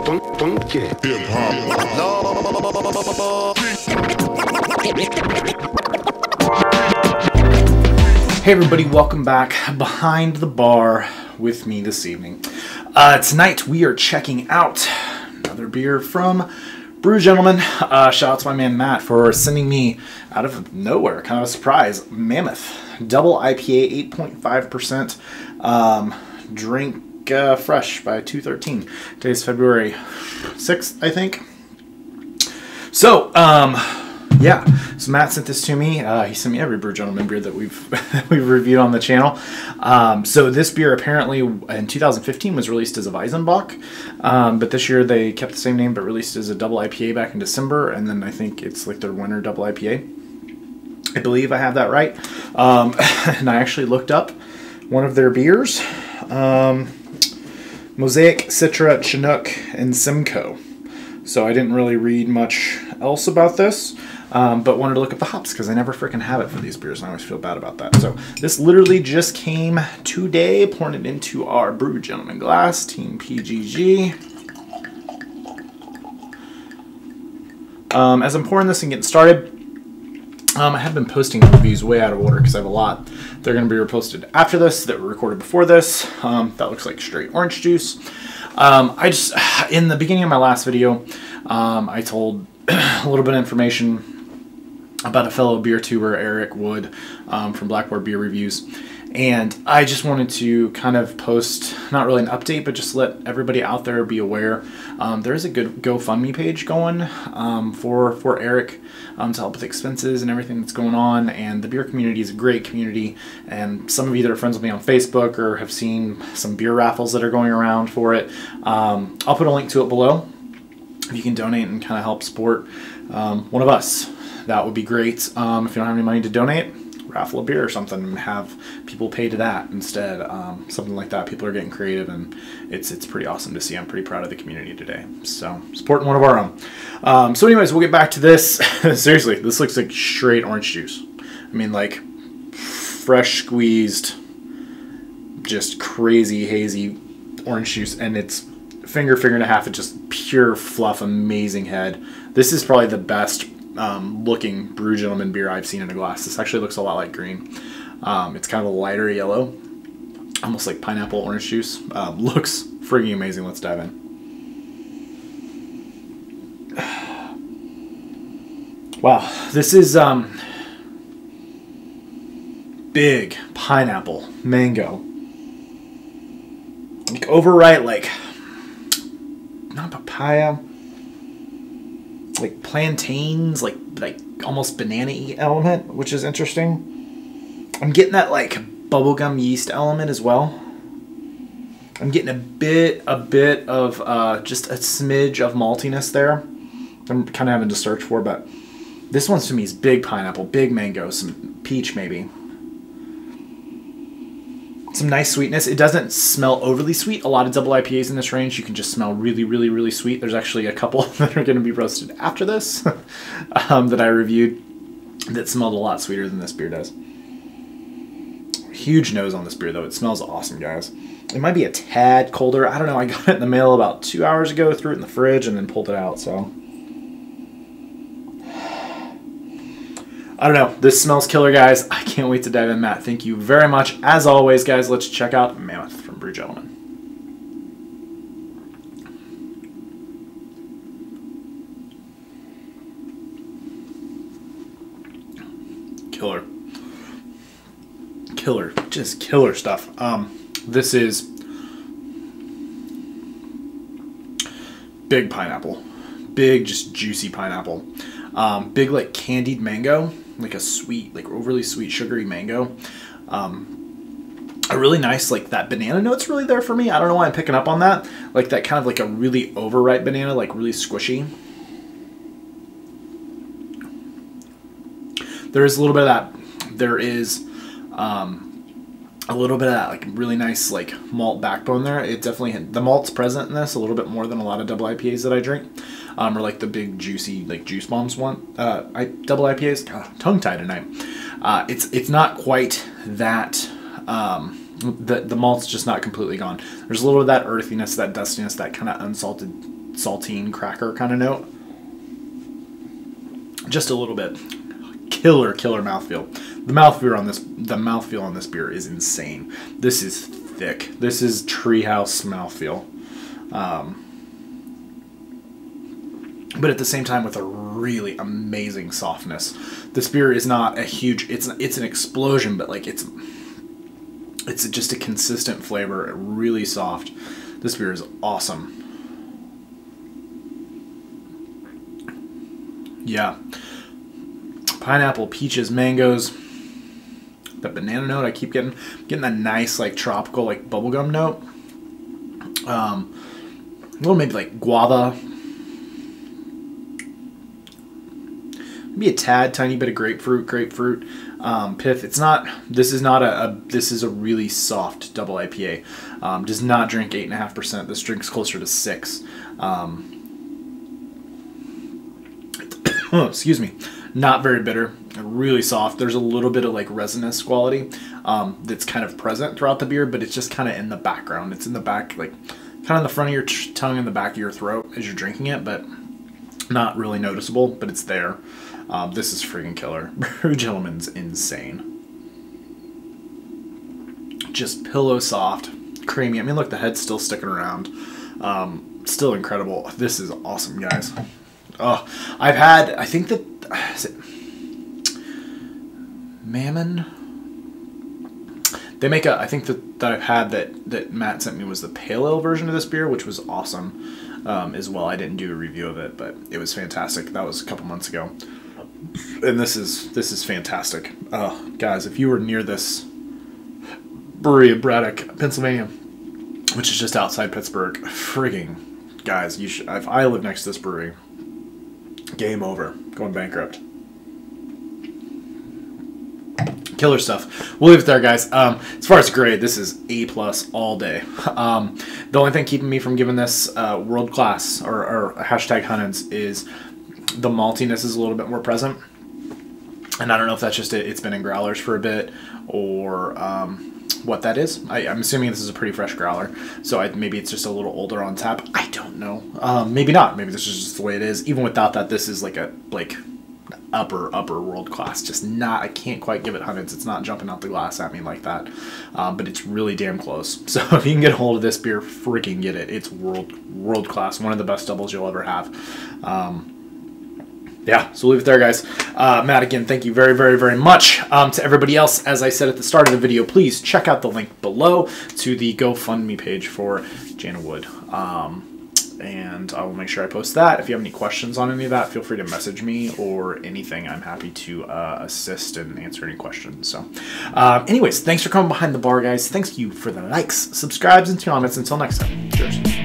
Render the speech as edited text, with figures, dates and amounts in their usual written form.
Funky. Hey everybody, welcome back behind the bar with me this evening. Tonight we are checking out another beer from Brew Gentlemen. Shout out to my man Matt for sending me out of nowhere, kind of a surprise, Mammoth Double IPA, 8.5%. Drink fresh by 2/13. Today's February 6th, I think. So, yeah, so Matt sent this to me. He sent me every Brew Gentlemen beer that we've reviewed on the channel. So this beer apparently in 2015 was released as a Weizenbock, but this year they kept the same name but released as a double IPA back in December, and then I think it's like their winter double IPA. I believe I have that right. And I actually looked up one of their beers, Mosaic, Citra, Chinook, and Simcoe. So I didn't really read much else about this, but wanted to look up the hops because I never freaking have it for these beers, and I always feel bad about that. So this literally just came today, pouring it into our Brew Gentlemen glass, Team PGG. As I'm pouring this and getting started, I have been posting reviews way out of order because I have a lot. They're going to be reposted after this that were recorded before this. That looks like straight orange juice. In the beginning of my last video, I told a little bit of information about a fellow beer tuber, Eric Wood, from Blackboard Beer Reviews. And I just wanted to kind of post, not really an update, but just let everybody out there be aware. There is a good GoFundMe page going for Eric to help with expenses and everything that's going on. And the beer community is a great community. And some of you that are friends with me on Facebook or have seen some beer raffles that are going around for it, I'll put a link to it below. If you can donate and kind of help support one of us, that would be great. If you don't have any money to donate, raffle a beer or something and have people pay to that instead. Something like that. People are getting creative, and it's pretty awesome to see. I'm pretty proud of the community today. So supporting one of our own. So anyways, we'll get back to this. Seriously, this looks like straight orange juice. I mean, like fresh squeezed, just crazy hazy orange juice, and it's finger and a half. It's just pure fluff, amazing head. This is probably the best looking Brew Gentlemen beer I've seen in a glass. This actually looks a lot like green. It's kind of a lighter yellow, almost like pineapple orange juice. Looks friggin' amazing. Let's dive in. Wow, this is big pineapple, mango, like overripe, like not papaya, like plantains, like almost banana-y element, which is interesting. I'm getting that like bubblegum yeast element as well. I'm getting a bit of just a smidge of maltiness there. I'm kind of having to search for, but this one's to me is big pineapple, big mango, some peach maybe. Some nice sweetness. It doesn't smell overly sweet. A lot of double IPAs in this range, you can just smell really sweet. There's actually a couple that are going to be roasted after this that I reviewed that smelled a lot sweeter than this beer does. Huge nose on this beer, though. It smells awesome, guys. It might be a tad colder. I don't know. I got it in the mail about 2 hours ago, threw it in the fridge, and then pulled it out, so I don't know. This smells killer, guys. I can't wait to dive in, Matt. Thank you very much. As always, guys, let's check out Mammoth from Brew Gentlemen. Killer. Killer. Just killer stuff. This is big pineapple. Big, just juicy pineapple. Big, like, candied mango. Like a sweet, like overly sweet, sugary mango. A really nice, like that banana note's really there for me. I don't know why I'm picking up on that. Like that kind of like a really overripe banana, like really squishy. There is a little bit of that. There is a little bit of that like really nice like malt backbone there. It definitely, the malt's present in this a little bit more than a lot of double IPAs that I drink. Or like the big juicy like juice bombs one. Double IPAs, God, tongue tied tonight. It's not quite that. The malt's just not completely gone. There's a little of that earthiness, that dustiness, that kind of unsalted saltine cracker kind of note. Just a little bit. Killer mouthfeel. The mouthfeel on this beer is insane. This is thick. This is treehouse mouthfeel. But at the same time with a really amazing softness. This beer is not a huge, it's an explosion, but like it's just a consistent flavor, really soft. This beer is awesome. Yeah. Pineapple, peaches, mangoes. That banana note I keep getting that nice like tropical like bubblegum note. A little maybe like guava. Maybe a tad, tiny bit of grapefruit, pith. It's not. This is not a. This is a really soft double IPA. Does not drink 8.5%. This drinks closer to 6. Excuse me. Not very bitter. Really soft. There's a little bit of like resinous quality that's kind of present throughout the beer, but it's just kind of in the background. It's in the back, like kind of in the front of your tongue and the back of your throat as you're drinking it, but not really noticeable. But it's there. This is freaking killer. Brew Gentlemen's insane. Just pillow soft, creamy. I mean, look, the head's still sticking around. Still incredible. This is awesome, guys. Oh, I've had, I think that, is it Mammoth? They make a, I think that I've had that Matt sent me was the pale ale version of this beer, which was awesome as well. I didn't do a review of it, but it was fantastic. That was a couple months ago. And this is fantastic. Oh, guys, if you were near this brewery in Braddock, Pennsylvania, which is just outside Pittsburgh, frigging guys, you should. If I live next to this brewery, game over, going bankrupt. Killer stuff. We'll leave it there, guys. As far as grade, this is A+ all day. The only thing keeping me from giving this world class or hashtag Hunnins is the maltiness is a little bit more present, and I don't know if that's just it's been in growlers for a bit or what that is. I'm assuming this is a pretty fresh growler, so maybe it's just a little older on tap. I don't know. Maybe not. Maybe this is just the way it is. Even without that, this is like a upper world class. Just not. I can't quite give it hundreds. It's not jumping out the glass at me like that, but it's really damn close. So if you can get a hold of this beer, freaking get it. It's world class. One of the best doubles you'll ever have. Yeah, so leave it there, guys. Matt, again, thank you very, very, very much. To everybody else, as I said at the start of the video, please check out the link below to the GoFundMe page for Janna Wood. And I will make sure I post that. If you have any questions on any of that, feel free to message me or anything. I'm happy to assist and answer any questions. So anyways, thanks for coming behind the bar, guys. Thanks you for the likes, subscribes, and comments. Until next time, cheers.